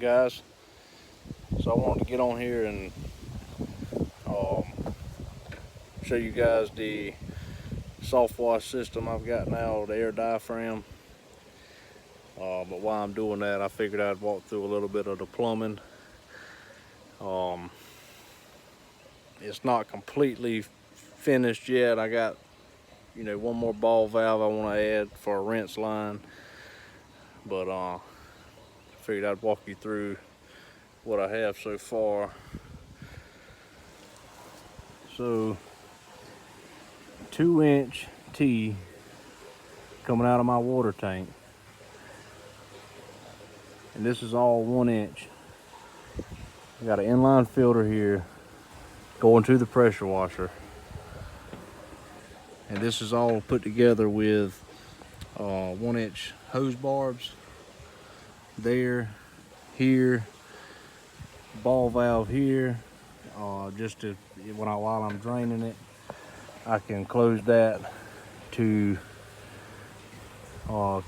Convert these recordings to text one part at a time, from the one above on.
guys? So I wanted to get on here and show you guys the soft wash system I've got now, the air diaphragm. But while I'm doing that, I figured I'd walk through a little bit of the plumbing. It's not completely finished yet. I got, one more ball valve I want to add for a rinse line. But I figured I'd walk you through what I have so far. So 2-inch T coming out of my water tank, and this is all 1 inch. I got an inline filter here going to the pressure washer, and this is all put together with 1 inch hose barbs there, here, ball valve here, just to while I'm draining it, I can close that to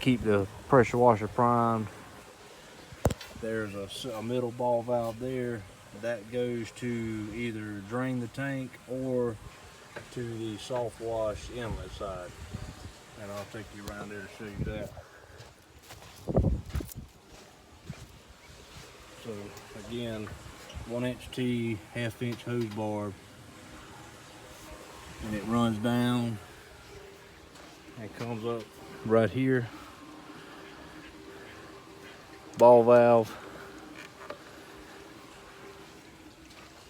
keep the pressure washer primed. There's a middle ball valve there that goes to either drain the tank or to the soft wash inlet side, and I'll take you around there to show you that. So again, 1 inch T, 1/2 inch hose barb, and it runs down and comes up right here. Ball valve,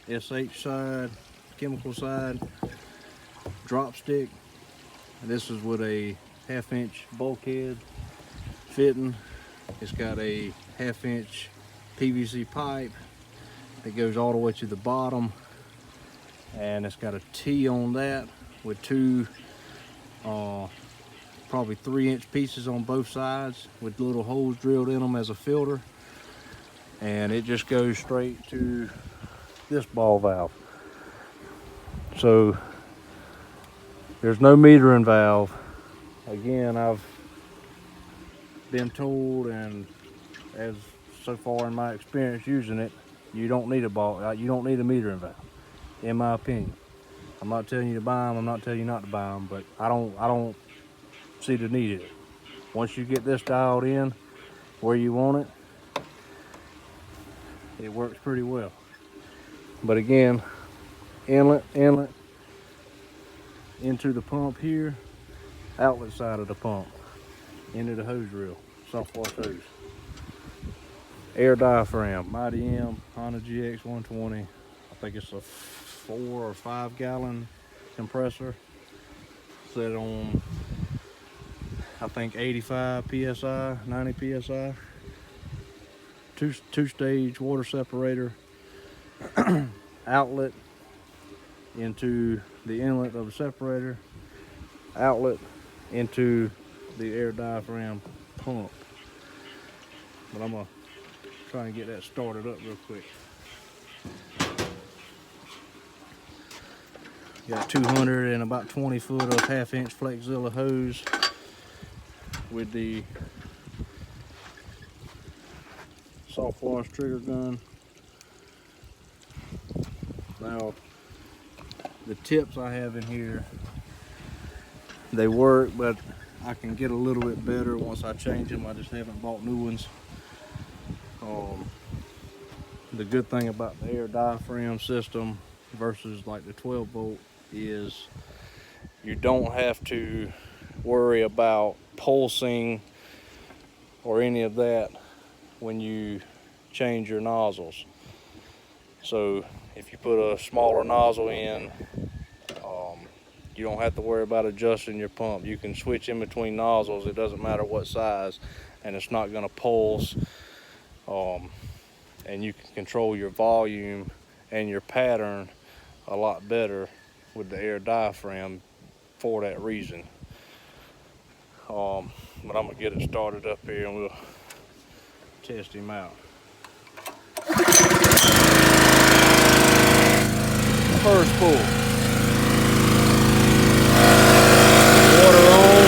SH side, chemical side, drop stick. And this is with a 1/2 inch bulkhead fitting. It's got a 1/2 inch PVC pipe that goes all the way to the bottom, and it's got a T on that with two probably 3-inch pieces on both sides with little holes drilled in them as a filter, and it just goes straight to this ball valve. So there's no metering valve. Again, I've been told, and as so far in my experience using it, you don't need a metering valve, in my opinion. I'm not telling you to buy them, I'm not telling you not to buy them, but I don't see the need of it. Once you get this dialed in where you want it, it works pretty well. But again, inlet into the pump here, outlet side of the pump into the hose reel, soft wash hose. Air diaphragm, Mighty M, Honda GX 120. I think it's a 4 or 5 gallon compressor set on, I think 85 psi, 90 psi. Two-stage water separator, outlet into the inlet of the separator, outlet into the air diaphragm pump. But I'm gonna try and get that started up real quick. Got 200 and about 20 foot of 1/2 inch Flexzilla hose with the soft wash trigger gun. Now, the tips I have in here, they work, but I can get a little bit better once I change them. I just haven't bought new ones. The good thing about the air diaphragm system versus like the 12 volt is you don't have to worry about pulsing or any of that when you change your nozzles. So if you put a smaller nozzle in, you don't have to worry about adjusting your pump. You can switch in between nozzles, it doesn't matter what size, and it's not going to pulse. And you can control your volume and your pattern a lot better with the air diaphragm for that reason. But I'm gonna get it started up here and we'll test him out. First pull. Water on.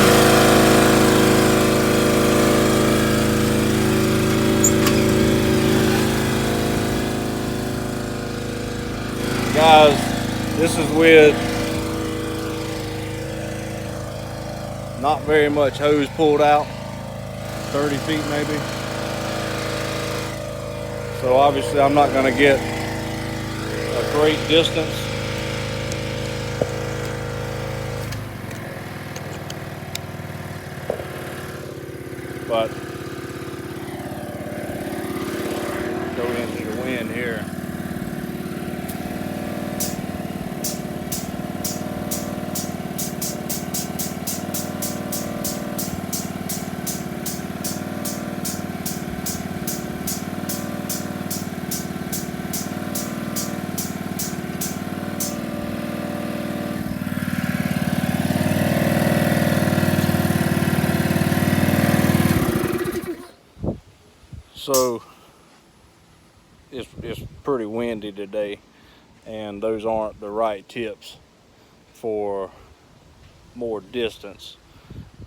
Guys, this is with not very much hose pulled out, 30 feet maybe. So obviously I'm not gonna get a great distance. But go into the wind here. So it's pretty windy today, and those aren't the right tips for more distance.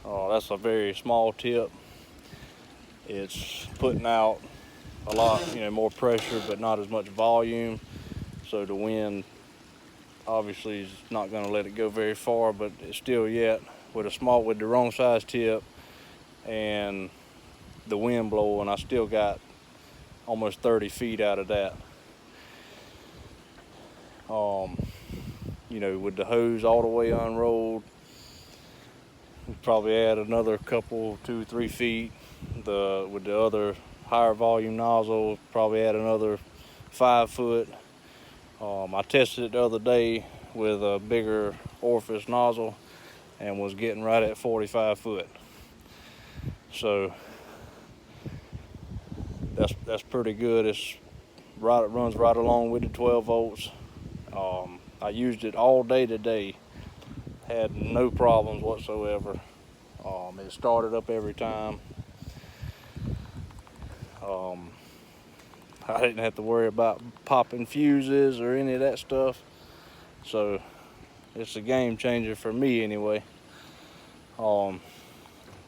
That's a very small tip. It's putting out a lot, more pressure, but not as much volume. So the wind obviously is not going to let it go very far, but it's still yet with the wrong size tip and the wind blowing, I still got almost 30 feet out of that. With the hose all the way unrolled, probably add another couple, 2-3 feet. With the other higher volume nozzle, probably add another 5 foot. I tested it the other day with a bigger orifice nozzle and was getting right at 45 foot. So that's pretty good. It runs right along with the 12 volts. I used it all day today, had no problems whatsoever. It started up every time. I didn't have to worry about popping fuses or any of that stuff. So it's a game changer for me anyway.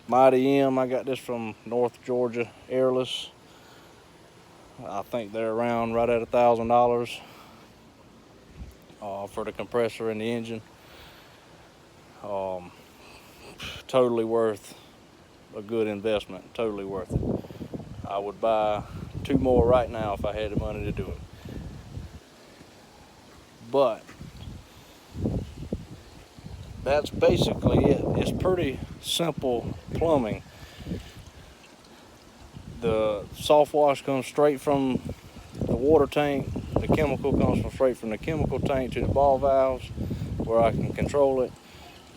Mighty M, I got this from North Georgia, airless. I think they're around right at $1,000 for the compressor and the engine. Totally worth a good investment, totally worth it. I would buy 2 more right now if I had the money to do it. But that's basically it. It's pretty simple plumbing. The soft wash comes straight from the water tank. The chemical comes straight from the chemical tank to the ball valves where I can control it.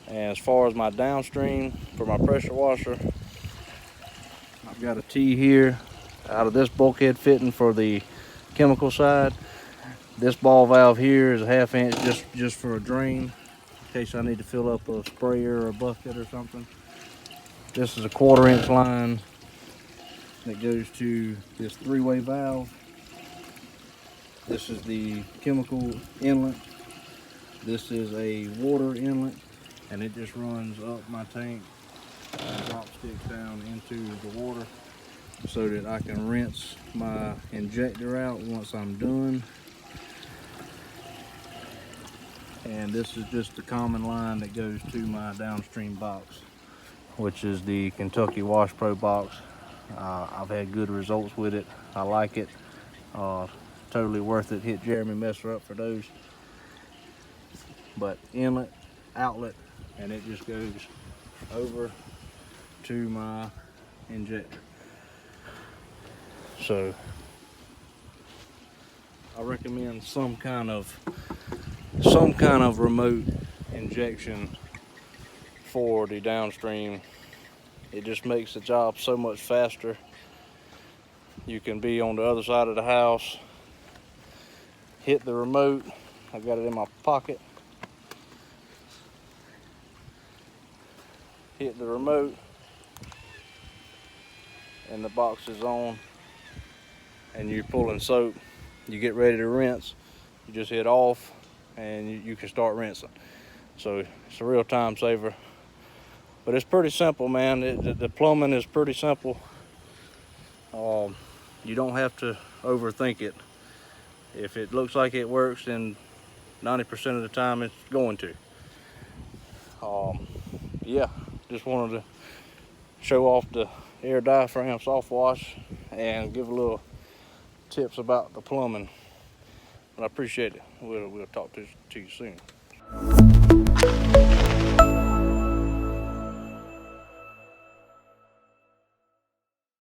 And as far as my downstream for my pressure washer, I've got a T here out of this bulkhead fitting for the chemical side. This ball valve here is a 1/2 inch just for a drain in case I need to fill up a sprayer or a bucket or something. This is a 1/4 inch line that goes to this 3-way valve. This is the chemical inlet. This is a water inlet, and it just runs up my tank and drop sticks down into the water so that I can rinse my injector out once I'm done. And this is just the common line that goes to my downstream box, which is the Kentucky Wash Pro box. I've had good results with it. I like it. Totally worth it. Hit Jeremy Messer up for those. But inlet, outlet, and it just goes over to my injector. So I recommend some kind of remote injection for the downstream. It just makes the job so much faster. You can be on the other side of the house, hit the remote. I got it in my pocket. Hit the remote and the box is on, and you're pulling soap. You get ready to rinse, you just hit off and you can start rinsing. So it's a real time saver. But it's pretty simple, man. The plumbing is pretty simple. You don't have to overthink it. If it looks like it works, then 90% of the time it's going to. Yeah, just wanted to show off the air diaphragm soft wash and give a little tips about the plumbing. But I appreciate it. We'll talk to you soon.